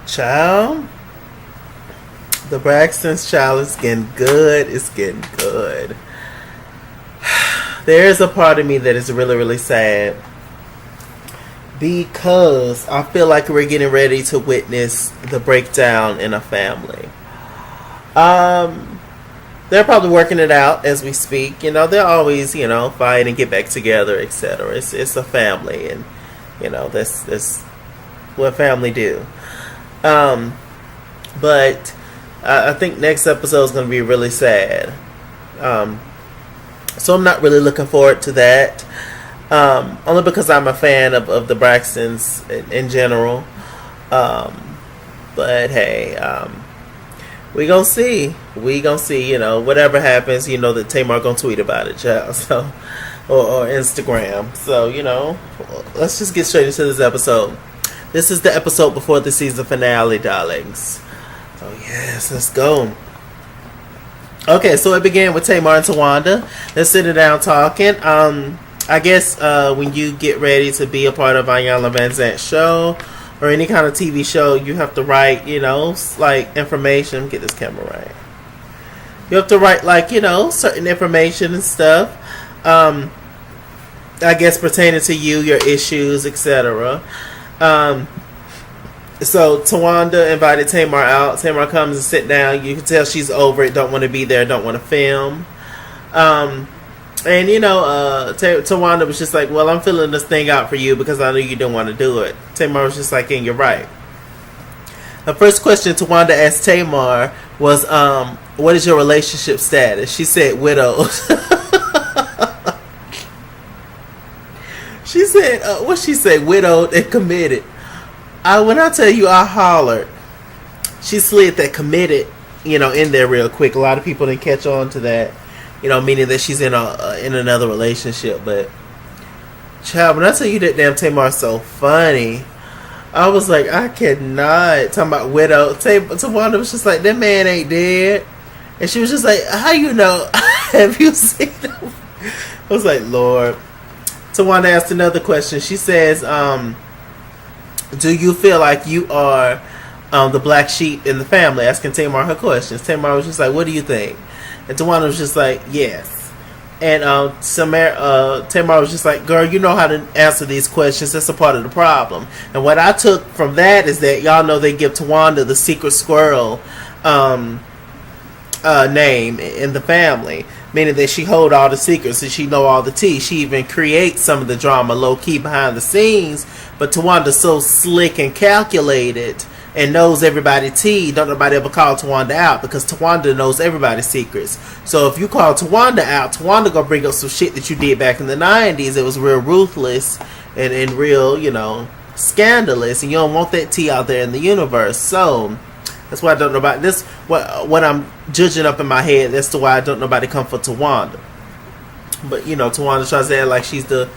Child, the Braxton's child is getting good. It's getting good. There is a part of me that is really, really sad because I feel like we're getting ready to witness the breakdown in a family. They're probably working it out as we speak. You know, they're always, fight and get back together, etc. It's a family, and that's what family do. But I think next episode is going to be really sad. So I'm not really looking forward to that. Only because I'm a fan of the Braxtons in general. But hey, we gonna see. Whatever happens, that Tamar gonna tweet about it, child. So, or Instagram. So, let's just get straight into this episode. This is the episode before the season finale, darlings. Oh yes, let's go. Okay, so it began with Tamar and Towanda. They're sitting down talking. I guess when you get ready to be a part of Iyanla Vanzant's show or any kind of TV show, you have to write, like information. Get this camera right. You have to write, like, certain information and stuff. I guess pertaining to you, your issues, etc. So Towanda invited Tamar out. Tamar comes and sit down. You can tell she's over it. Don't want to be there. Don't want to film. And Towanda was just like, well, I'm filling this thing out for you because I know you don't want to do it. Tamar was just like, and you're right. The first question Towanda asked Tamar was, what is your relationship status? She said widowed. She said, what she say? Widowed and committed. When I tell you I hollered, she slid that committed, in there real quick. A lot of people didn't catch on to that, meaning that she's in another relationship. But, child, when I tell you that damn Tamar's so funny, I was like, I cannot. Talking about widow. Towanda was just like, that man ain't dead. And she was just like, how you know? Have you seen him? I was like, Lord. Towanda asked another question. She says, do you feel like you are the black sheep in the family? Asking Tamar her questions. Tamar was just like, what do you think? And Towanda was just like, yes. And Tamar was just like, girl, you know how to answer these questions. That's a part of the problem. And what I took from that is that y'all know they give Towanda the secret squirrel name in the family. Meaning that she hold all the secrets and she know all the tea. She even creates some of the drama low-key behind the scenes. But Towanda's so slick and calculated and knows everybody's tea. Don't nobody ever call Towanda out because Towanda knows everybody's secrets. So if you call Towanda out, Towanda gonna bring up some shit that you did back in the 90s. It was real ruthless and real, scandalous. And you don't want that tea out there in the universe. So that's why I don't know about this. What I'm judging up in my head, that's the why I don't know about to come for Towanda. But, Towanda tries to act like she's the,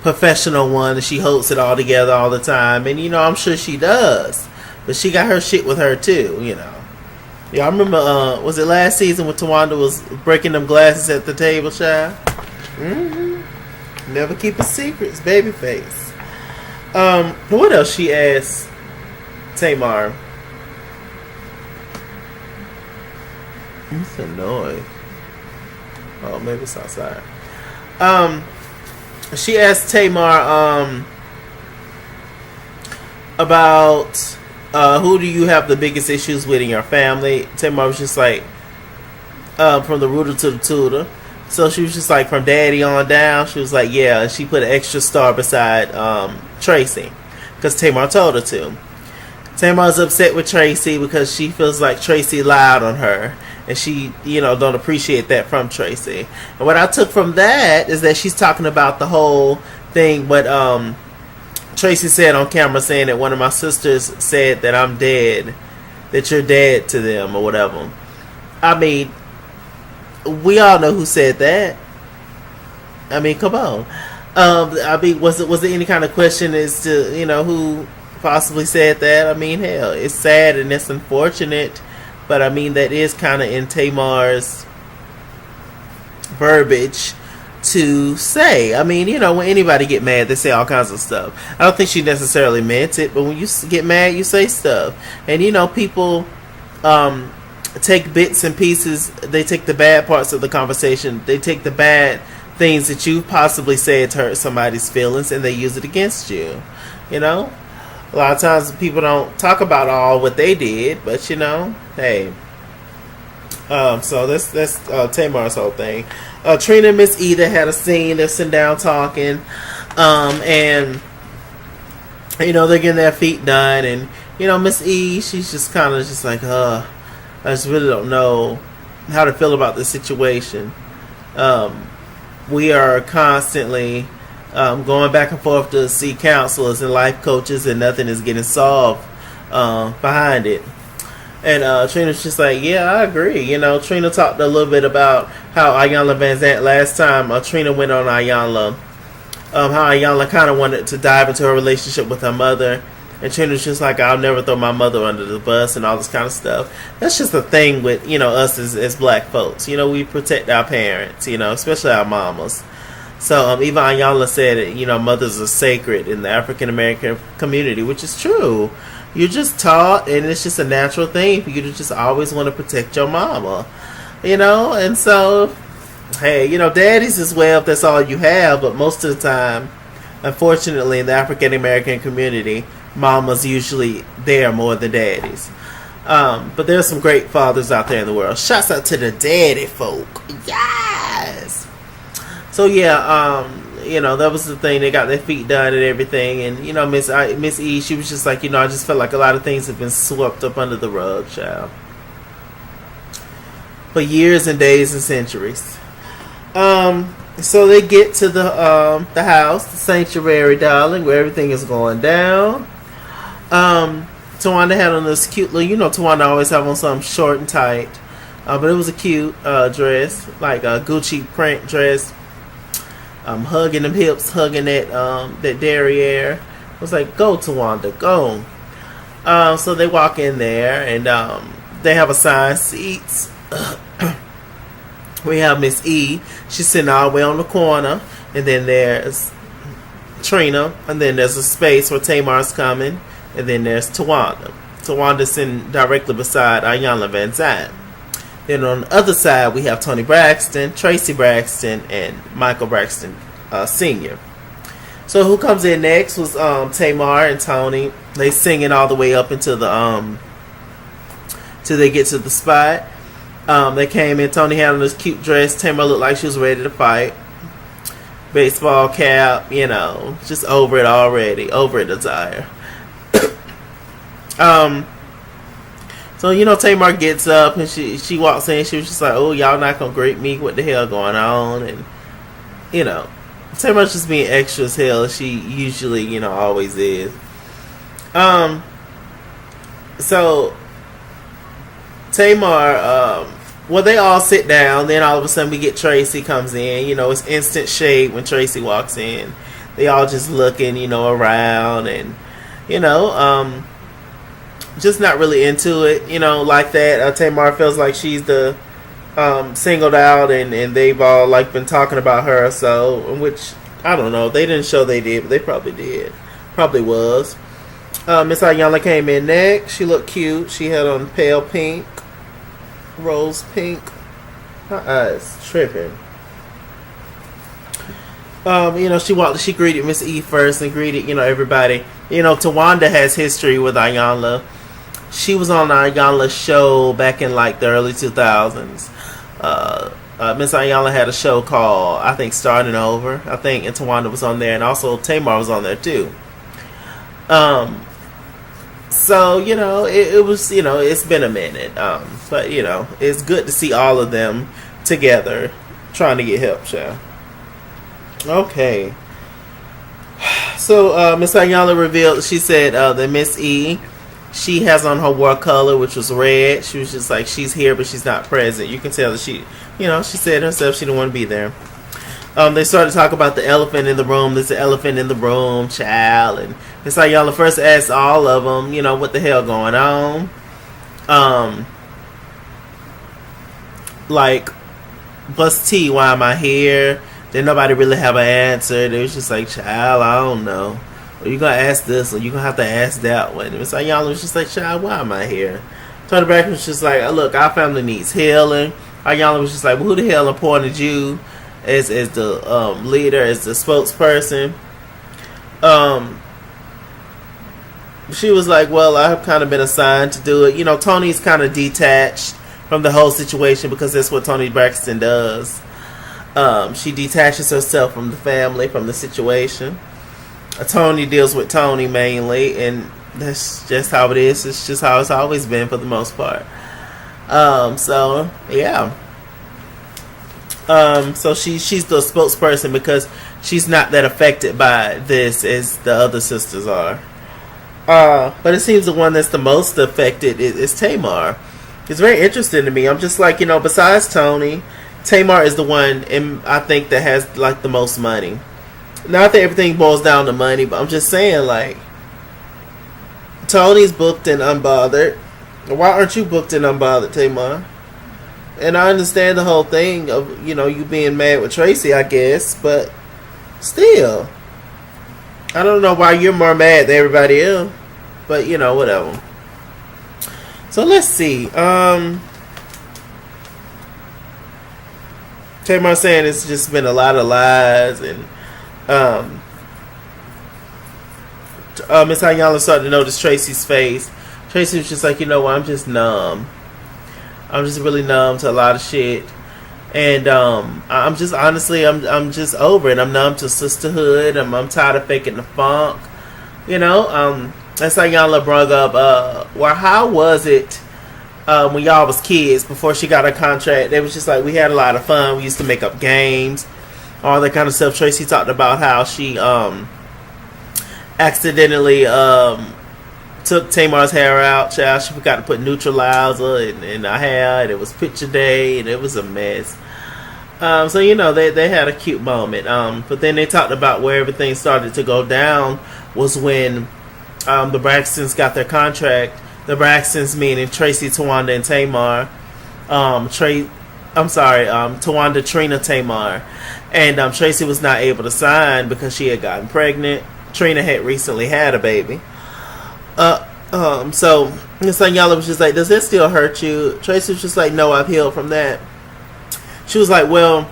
professional one and she holds it all together all the time. And, I'm sure she does. But she got her shit with her, too, Yeah, I remember, was it last season when Towanda was breaking them glasses at the table, child? Mm-hmm. Never keep his secrets, babyface. What else she asked Tamar? What's the noise? Oh, maybe it's outside. She asked Tamar about who do you have the biggest issues with in your family. Tamar was just like from the rooter to the tutor. So she was just like from daddy on down. She was like, yeah. And she put an extra star beside Tracy because Tamar told her to. Tamar's upset with Tracy because she feels like Tracy lied on her. And she, don't appreciate that from Tracy. And what I took from that is that she's talking about the whole thing. What Tracy said on camera saying that one of my sisters said that I'm dead. That you're dead to them or whatever. I mean, we all know who said that. I mean, come on. Was it any kind of question as to, who possibly said that? I mean, hell, it's sad and it's unfortunate. But I mean, that is kind of in Tamar's verbiage to say. I mean, when anybody get mad, they say all kinds of stuff. I don't think she necessarily meant it, but when you get mad, you say stuff. And people take bits and pieces. They take the bad parts of the conversation. They take the bad things that you possibly said to hurt somebody's feelings, and they use it against you. A lot of times people don't talk about all what they did, but hey. So that's Tamar's whole thing. Trina and Miss E, they had a scene. They're sitting down talking, and they're getting their feet done, and Miss E, she's just kind of just like, I just really don't know how to feel about this situation. We are constantly going back and forth to see counselors and life coaches, and nothing is getting solved behind it. And Trina's just like, yeah, I agree. Trina talked a little bit about how Iyanla Vanzant last time Trina went on Iyanla, how Iyanla kind of wanted to dive into her relationship with her mother. And Trina's just like, I'll never throw my mother under the bus and all this kind of stuff. That's just a thing with, us as black folks. We protect our parents, especially our mamas. So even Iyanla said it, mothers are sacred in the African American community, which is true. You're just taught, and it's just a natural thing for you to just always want to protect your mama, and so, hey, daddies as well, if that's all you have, but most of the time, unfortunately, in the African American community, mama's usually there more than daddies. But there's some great fathers out there in the world. Shouts out to the daddy folk. Yes! So yeah, that was the thing. They got their feet done and everything. And, Miss E, she was just like, I just felt like a lot of things have been swept up under the rug, child. For years and days and centuries. So they get to the house, the sanctuary, darling, where everything is going down. Towanda had on this cute little, Towanda always have on something short and tight. But it was a cute dress, like a Gucci print dress. Hugging them hips, hugging that derriere. I was like, go Towanda, go. So they walk in there, and they have assigned seats. We have Miss E. She's sitting all the way on the corner, and then there's Trina, and then there's a space where Tamar's coming, and then there's Towanda. Tawanda's sitting directly beside Iyanla Vanzant. Then on the other side, we have Toni Braxton, Tracy Braxton, and Michael Braxton Sr. So who comes in next was Tamar and Toni. They singing all the way up until till they get to the spot. They came in. Toni had on this cute dress. Tamar looked like she was ready to fight. Baseball cap, just over it already. Over it, desire. So, Tamar gets up and she walks in. She was just like, oh, y'all not going to greet me? What the hell going on? And, Tamar's just being extra as hell. She usually, always is. So, Tamar, they all sit down. Then all of a sudden we get Tracy comes in. It's instant shade when Tracy walks in. They all just looking, around and, just not really into it, like that. Tamar feels like she's the singled out, and they've all been talking about her. So, which I don't know, they didn't show they did, but they probably did. Probably was. Miss Iyanla came in next. She looked cute. She had on pale pink, rose pink. Her eyes tripping. She greeted Miss E first and greeted, everybody. Towanda has history with Iyanla. She was on the Iyanla show back in the early 2000s. Miss Iyanla had a show called, I think, Starting Over. And Towanda was on there, and also Tamar was on there too. So, it was, it's been a minute. But, it's good to see all of them together trying to get help, child. Okay. So, Miss Iyanla revealed, she said that Miss E, she has on her war color, which was red. She was just like, she's here, but she's not present. You can tell that she said herself she didn't want to be there. They started to talk about the elephant in the room. There's an elephant in the room, child. And Miss Iyanla first asked all of them, what the hell going on. Bust T, why am I here? Then nobody really have an answer. They was just like, child, I don't know. Or you gonna ask this, or you gonna have to ask that one. Miss Ayala was just like, child, why am I here? Toni Braxton was just like, look, our family needs healing. Ayala was just like, well, who the hell appointed you as the leader, as the spokesperson? She was like, well, I've kind of been assigned to do it. You know, Toni's kind of detached from the whole situation because that's what Toni Braxton does. She detaches herself from the family, from the situation. Toni deals with Toni mainly, and that's just how it is. It's just how it's always been for the most part. So yeah. So she's the spokesperson because she's not that affected by this as the other sisters are. But it seems the one that's the most affected is Tamar. It's very interesting to me. I'm just like, besides Toni, Tamar is the one, I think, that has like the most money. Not that everything boils down to money, but I'm just saying, like, Toni's booked and unbothered. Why aren't you booked and unbothered, Tamar? And I understand the whole thing of, you being mad with Tracy, I guess, but still, I don't know why you're more mad than everybody else, but whatever. So let's see. Tamar saying it's just been a lot of lies, and Miss Ayala started to notice Tracy's face. Tracy was just like, I'm just numb. I'm just really numb to a lot of shit, and I'm just honestly, I'm just over it. I'm numb to sisterhood. I'm tired of faking the funk. That's how Ayala brought up. Well, how was it when y'all was kids before she got her contract? It was just like we had a lot of fun. We used to make up games, all that kind of stuff. Tracy talked about how she accidentally took Tamar's hair out. Child, she forgot to put neutralizer in her hair, and it was picture day, and it was a mess. So they had a cute moment. But then they talked about where everything started to go down was when the Braxtons got their contract. The Braxtons meaning Tracy, Towanda, and Tamar. Towanda, Trina, Tamar, and Tracy was not able to sign because she had gotten pregnant. Trina had recently had a baby. So Miss Ayala was just like, does that still hurt you? Tracy was just like, no, I've healed from that. She was like, well,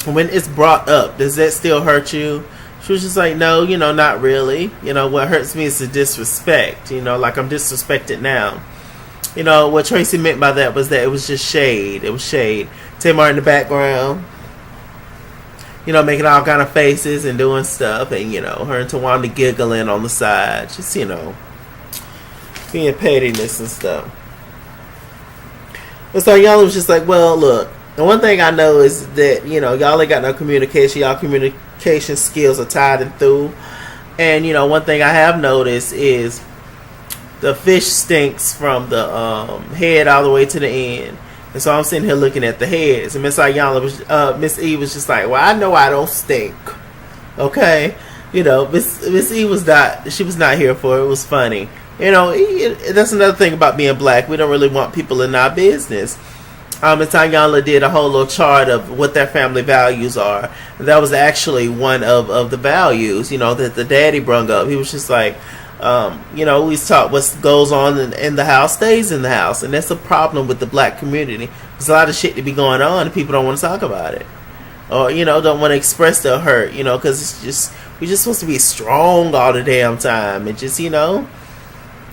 when it's brought up, does that still hurt you? She was just like, no, not really. What hurts me is the disrespect. Like I'm disrespected now. What Tracy meant by that was that it was just shade. It was shade. Tamar in the background, making all kind of faces and doing stuff, and her and Towanda giggling on the side, just being pettiness and stuff. And so y'all was just like, well, look, the one thing I know is that y'all ain't got no communication. Y'all communication skills are tied and through, and one thing I have noticed is the fish stinks from the head all the way to the end. And so I'm sitting here looking at the heads, and Miss Ayala was, Miss E was just like, well, I know I don't stink. Okay, Miss E was not. She was not here for it. It was funny. That's another thing about being black. We don't really want people in our business. Miss Ayala did a whole little chart of what their family values are. And that was actually one of the values, that the daddy brung up. He was just like, we talk what goes on in the house stays in the house, and that's a problem with the black community. There's a lot of shit to be going on, and people don't want to talk about it, or don't want to express their hurt, because we're just supposed to be strong all the damn time, and just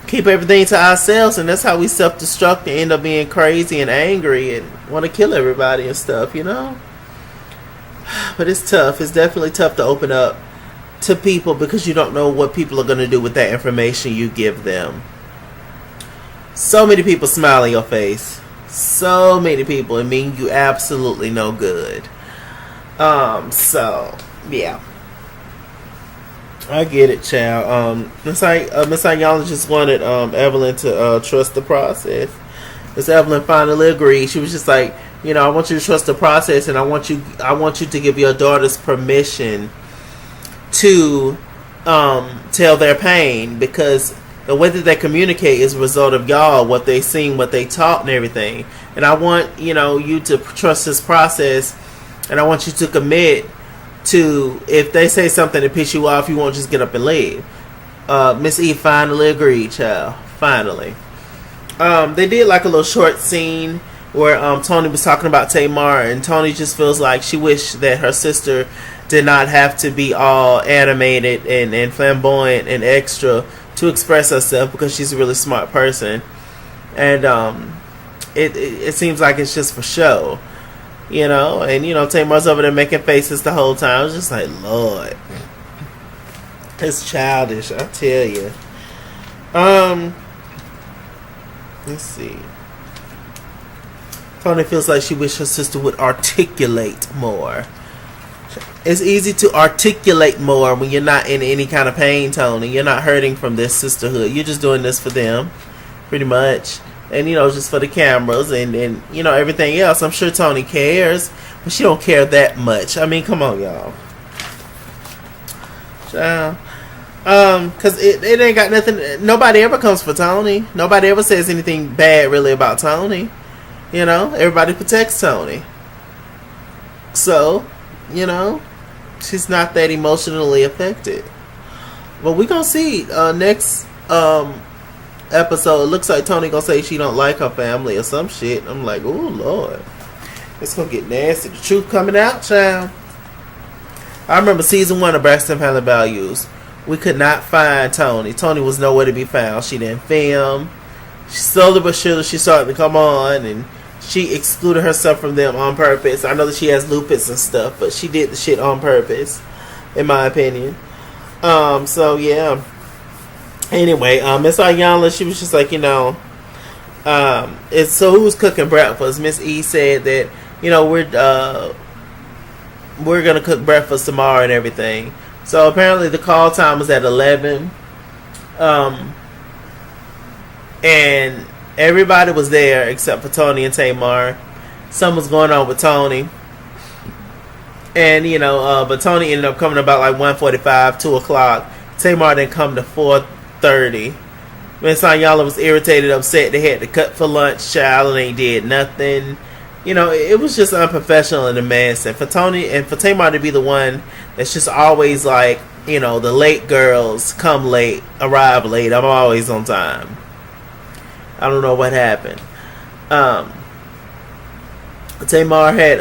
keep everything to ourselves, and that's how we self-destruct and end up being crazy and angry and want to kill everybody and stuff, But it's tough. It's definitely tough to open up to people because you don't know what people are going to do with that information you give them. So many people smile in your face. So many people. It means you absolutely no good. So yeah, I get it, child. Miss Ayala just wanted Evelyn to trust the process. Miss Evelyn finally agreed. She was just like, I want you to trust the process, and I want you to give your daughters permission to tell their pain, because the way that they communicate is a result of y'all, what they seen, what they taught, and everything. And I want you to trust this process And I want you to commit to, if they say something to piss you off, you won't just get up and leave. Miss E finally agreed, child. Finally. They did like a little short scene where Toni was talking about Tamar, and Toni just feels like she wished that her sister did not have to be all animated and flamboyant and extra to express herself, because she's a really smart person. And it seems like it's just for show, you know. And Tamar's over there making faces the whole time. I was just like, Lord, it's childish, I tell you. Let's see. Toni feels like she wished her sister would articulate more. It's easy to articulate more when you're not in any kind of pain, Toni. You're not hurting from this sisterhood. You're just doing this for them, pretty much. And, just for the cameras and everything else. I'm sure Toni cares, but she don't care that much. I mean, come on, y'all. Child. Because it ain't got nothing. Nobody ever comes for Toni. Nobody ever says anything bad, really, about Toni. Everybody protects Toni. So, she's not that emotionally affected. But we gonna see next episode. It looks like Toni gonna say she don't like her family or some shit. I'm like, oh Lord, it's gonna get nasty. The truth coming out, child. I remember season 1 of Braxton Family Values. We could not find Toni. Toni was nowhere to be found. She didn't film. She slowly but surely she started to come on, and she excluded herself from them on purpose. I know that she has lupus and stuff, but she did the shit on purpose, in my opinion. So yeah. Anyway, Miss Ayanla, she was just like, it's so who's cooking breakfast? Miss E said that, we're gonna cook breakfast tomorrow and everything. So apparently the call time was at 11. And everybody was there except for Toni and Tamar. Something was going on with Toni. And, but Toni ended up coming about like 1:45, 2 o'clock. Tamar didn't come to 4:30. Miss Ayanla was irritated, upset. They had to cut for lunch, child, and they did nothing. It was just unprofessional and a mess. And for Toni and for Tamar to be the one that's just always like, the late girls come late, arrive late. I'm always on time. I don't know what happened. Tamar had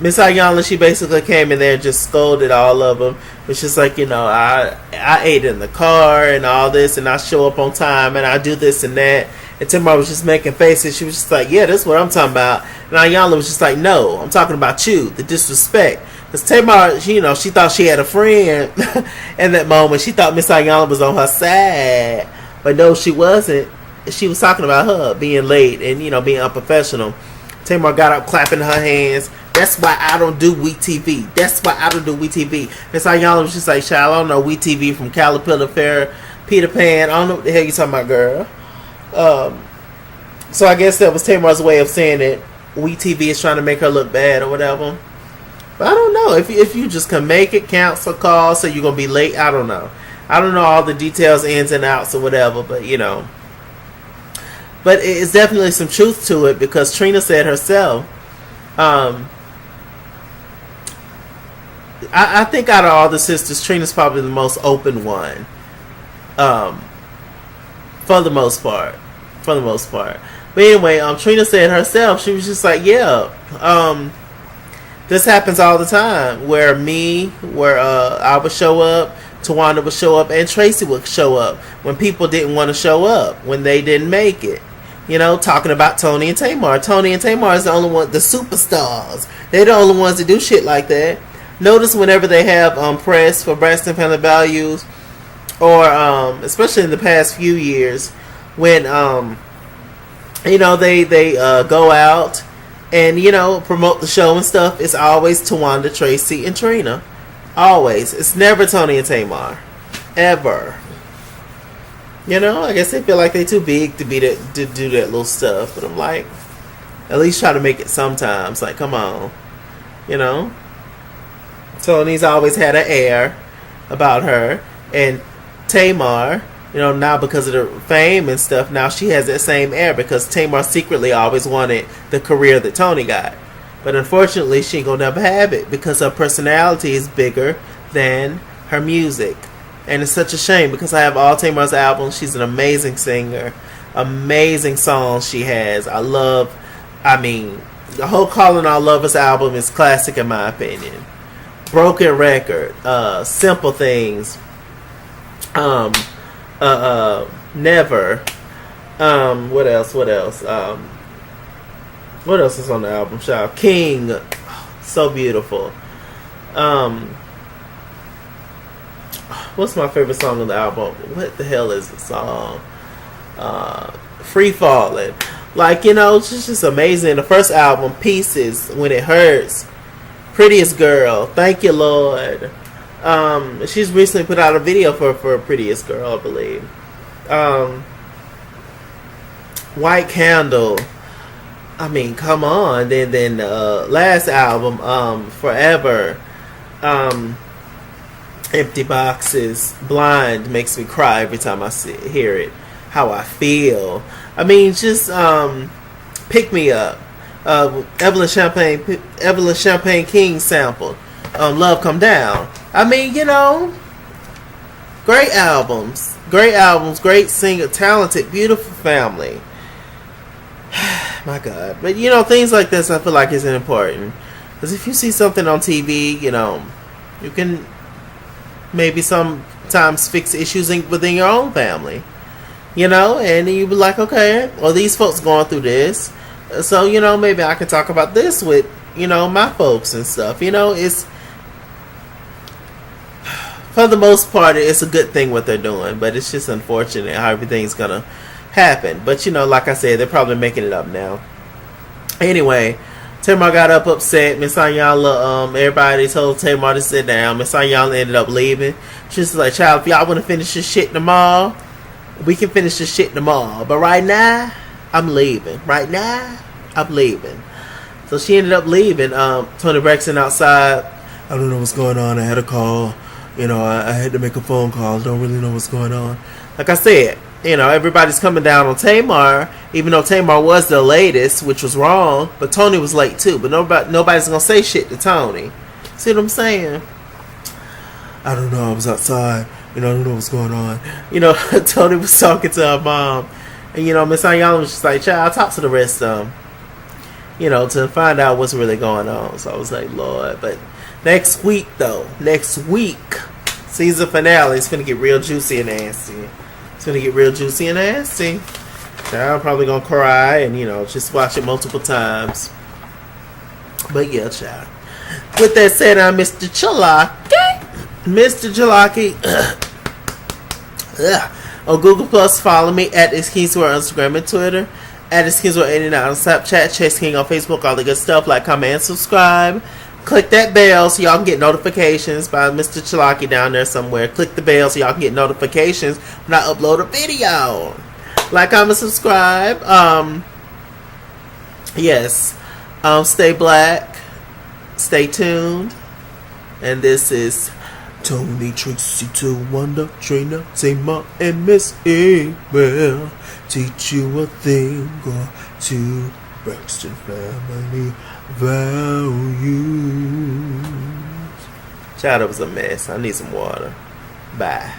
Miss Ayanla. She basically came in there and just scolded all of them. It's just like, I ate in the car and all this, and I show up on time and I do this and that. And Tamar was just making faces. She was just like, yeah, that's what I'm talking about. And Ayanla was just like, no, I'm talking about you, the disrespect. Because Tamar, she thought she had a friend in that moment. She thought Miss Ayanla was on her side. But no, she wasn't. She was talking about her being late and, being unprofessional. Tamar got up clapping her hands. That's why I don't do WeTV. That's why I don't do WeTV. Miss Ayanla was just like, child, I don't know WeTV from Caterpillar Fair, Peter Pan. I don't know what the hell you talking about, girl. So I guess that was Tamar's way of saying that WeTV is trying to make her look bad or whatever. But I don't know. If you just can make it, cancel calls, so you're going to be late, I don't know. I don't know all the details, ins and outs or whatever, but But it's definitely some truth to it, because Trina said herself, I think out of all the sisters, Trina's probably the most open one. For the most part. But anyway, Trina said herself, she was just like, yeah, this happens all the time, where I would show up, Towanda would show up, and Tracy would show up when people didn't want to show up, when they didn't make it. Talking about Toni and Tamar. Toni and Tamar is the only one, the superstars. They're the only ones that do shit like that. Notice whenever they have press for Braxton Family Values, or especially in the past few years, when they go out and promote the show and stuff, it's always Towanda, Tracy, and Trina. Always. It's never Toni and Tamar, ever. I guess they feel like they're too big to do that little stuff. But I'm like, at least try to make it sometimes. Like, come on, Toni's always had an air about her, and Tamar, now because of the fame and stuff, now she has that same air, because Tamar secretly always wanted the career that Toni got. But unfortunately, she ain't gonna never have it because her personality is bigger than her music. And it's such a shame because I have all Tamar's albums. She's an amazing singer. Amazing songs she has. The whole Calling All Lovers album is classic in my opinion. Broken Record, Simple Things, Never. What else? What else is on the album? Child? King, so beautiful. What's my favorite song on the album? What the hell is the song? Free Falling. Like, it's just amazing. The first album, Pieces, When It Hurts, Prettiest Girl, Thank You Lord. She's recently put out a video for Prettiest Girl, I believe. White Candle. I mean, come on. Then last album, Forever. Empty Boxes. Blind makes me cry every time I hear it. How I Feel. I mean, just Pick Me Up. Evelyn Champagne King sample. Love Come Down. I mean, great albums. Great singer, talented, beautiful family. My God. But, things like this I feel like is important. Because if you see something on TV, you can maybe sometimes fix issues within your own family. And you be like, okay, well, these folks going through this. So, maybe I can talk about this with, my folks and stuff. It's, for the most part, it's a good thing what they're doing. But it's just unfortunate how everything's going to happen. But, like I said, they're probably making it up now. Anyway, Tamar got up upset. Miss Anyala, everybody told Tamar to sit down. Miss Anyala ended up leaving. She's like, child, if y'all want to finish this shit tomorrow, we can finish this shit tomorrow. But right now, I'm leaving. So she ended up leaving. Toni Braxton outside. I don't know what's going on. I had a call. I had to make a phone call. Don't really know what's going on. Like I said, everybody's coming down on Tamar, even though Tamar was the latest, which was wrong. But Toni was late too. But nobody's gonna say shit to Toni. See what I'm saying? I don't know. I was outside. I don't know what's going on. Toni was talking to her mom, and Miss Anyala was just like, "Child, talk to the rest of them." To find out what's really going on. So I was like, Lord. But next week, season finale, it's gonna get real juicy and nasty. I'm probably gonna cry and just watch it multiple times. But yeah, child. With that said, I'm Mr. Chalaki. On Google Plus, follow me at ItsKingsWorld on Instagram and Twitter. At ItsKingsWorld89 on Snapchat. Chase King on Facebook. All the good stuff. Like, comment, and subscribe. Click that bell so y'all can get notifications by Mr. Chalaki down there somewhere. Click the bell so y'all can get notifications when I upload a video. Like, comment, subscribe. Yes. Stay black. Stay tuned. And this is Toni, Tracy, Towanda, Trina, Tamar and Missy will teach you a thing or two. Braxton family values. Child, it was a mess. I need some water. Bye.